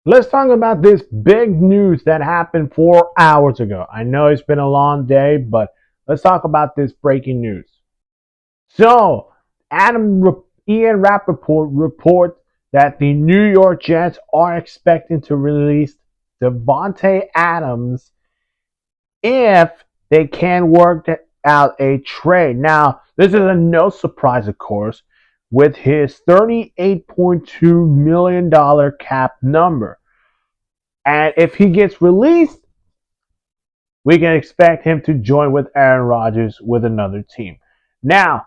Let's talk about this big news that happened 4 hours ago. I know it's been a long day, but let's talk about this breaking news. So, Ian Rappaport reports that the New York Jets are expecting to release Davante Adams if they can work out a trade. Now, this is a no surprise, of course, with his $38.2 million cap number. And if he gets released, we can expect him to join with Aaron Rodgers with another team. Now,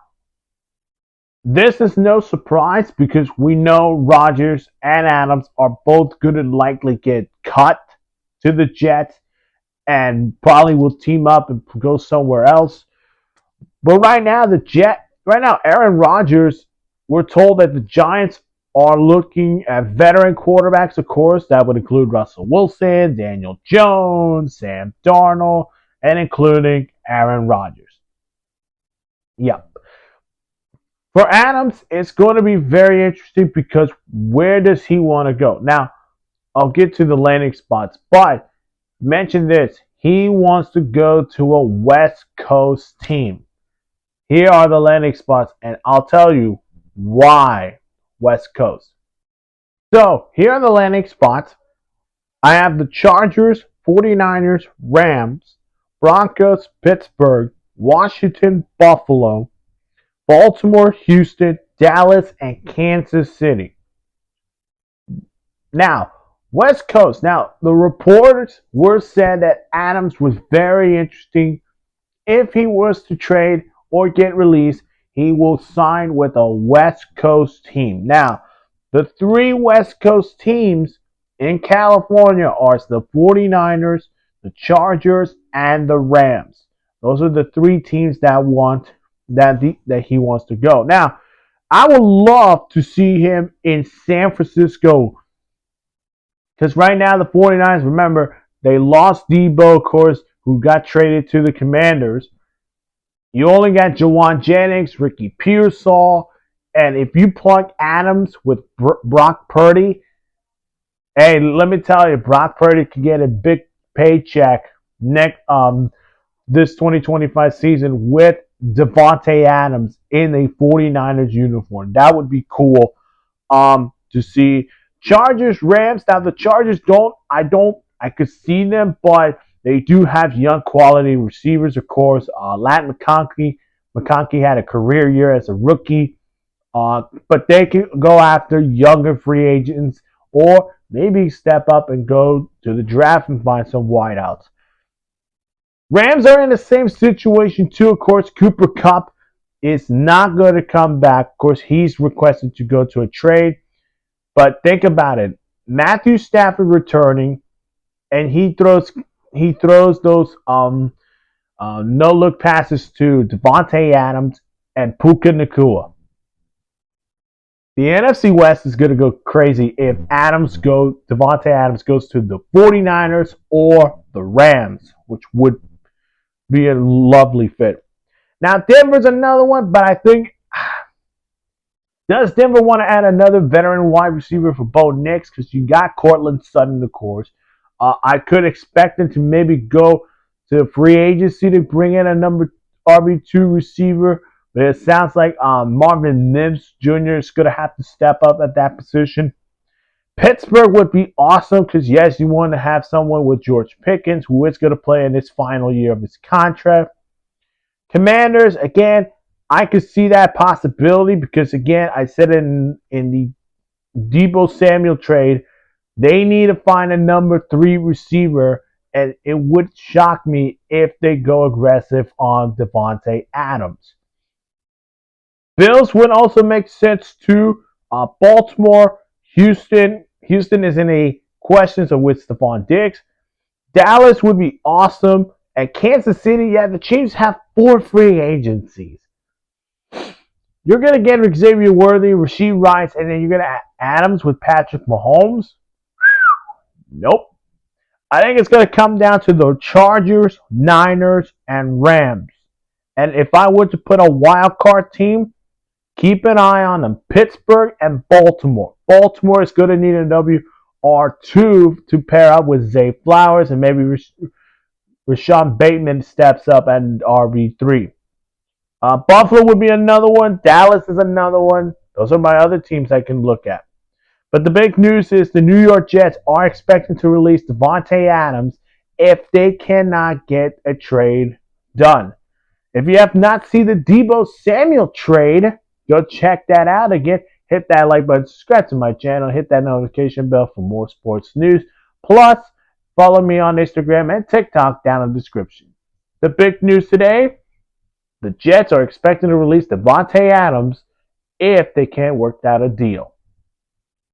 this is no surprise because we know Rodgers and Adams are both going to likely get cut to the Jets and probably will team up and go somewhere else. But right now, Aaron Rodgers, we're told that the Giants are looking at veteran quarterbacks, of course. That would include Russell Wilson, Daniel Jones, Sam Darnold, and including Aaron Rodgers. Yep. For Adams, it's going to be very interesting because where does he want to go? Now, I'll get to the landing spots, but mention this. He wants to go to a West Coast team. Here are the landing spots, and I'll tell you why West Coast. So, here are the landing spots. I have the Chargers, 49ers, Rams, Broncos, Pittsburgh, Washington, Buffalo, Baltimore, Houston, Dallas, and Kansas City. Now, West Coast. Now, the reports were said that Adams was very interesting. If he was to trade or get released, he will sign with a West Coast team. Now, the three West Coast teams in California are the 49ers, the Chargers, and the Rams. Those are the three teams that that he wants to go. Now, I would love to see him in San Francisco because right now the 49ers, remember, they lost Debo, of course, who got traded to the Commanders. You only got Jawan Jennings, Ricky Pearsall, and if you plug Adams with Brock Purdy, hey, let me tell you, Brock Purdy could get a big paycheck this 2025 season with Davante Adams in a 49ers uniform. That would be cool to see. Chargers, Rams. Now the Chargers I could see them, but they do have young quality receivers, of course. Latin McConkey had a career year as a rookie. But they can go after younger free agents or maybe step up and go to the draft and find some wideouts. Rams are in the same situation too. Of course, Cooper Kupp is not going to come back. Of course, he's requested to go to a trade. But think about it. Matthew Stafford returning, and he throws those no look passes to Davante Adams and Puka Nacua. The NFC West is going to go crazy if Davante Adams goes to the 49ers or the Rams, which would be a lovely fit. Now, Denver's another one, but I think, does Denver want to add another veteran wide receiver for Bo Nix? Because you got Cortland Sutton, of course. I could expect them to maybe go to free agency to bring in a number RB2 receiver. But it sounds like Marvin Mims Jr. is going to have to step up at that position. Pittsburgh would be awesome because, yes, you want to have someone with George Pickens who is going to play in his final year of his contract. Commanders, again, I could see that possibility because, again, I said in the Debo Samuel trade, they need to find a number 3 receiver, and it would shock me if they go aggressive on Davante Adams. Bills would also make sense too. Baltimore, Houston. Houston is in a questions of with Stephon Diggs. Dallas would be awesome. And Kansas City, yeah, the Chiefs have 4 free agencies. You're going to get Xavier Worthy, Rasheed Rice, and then you're going to add Adams with Patrick Mahomes. Nope. I think it's going to come down to the Chargers, Niners, and Rams. And if I were to put a wild card team, keep an eye on them. Pittsburgh and Baltimore. Baltimore is going to need a W. R2 to pair up with Zay Flowers, and maybe Rashawn Bateman steps up at RB3. Buffalo would be another one. Dallas is another one. Those are my other teams I can look at. But the big news is the New York Jets are expecting to release Davante Adams if they cannot get a trade done. If you have not seen the Deebo Samuel trade, go check that out again. Hit that like button, subscribe to my channel, hit that notification bell for more sports news. Plus, follow me on Instagram and TikTok down in the description. The big news today, the Jets are expecting to release Davante Adams if they can't work out a deal.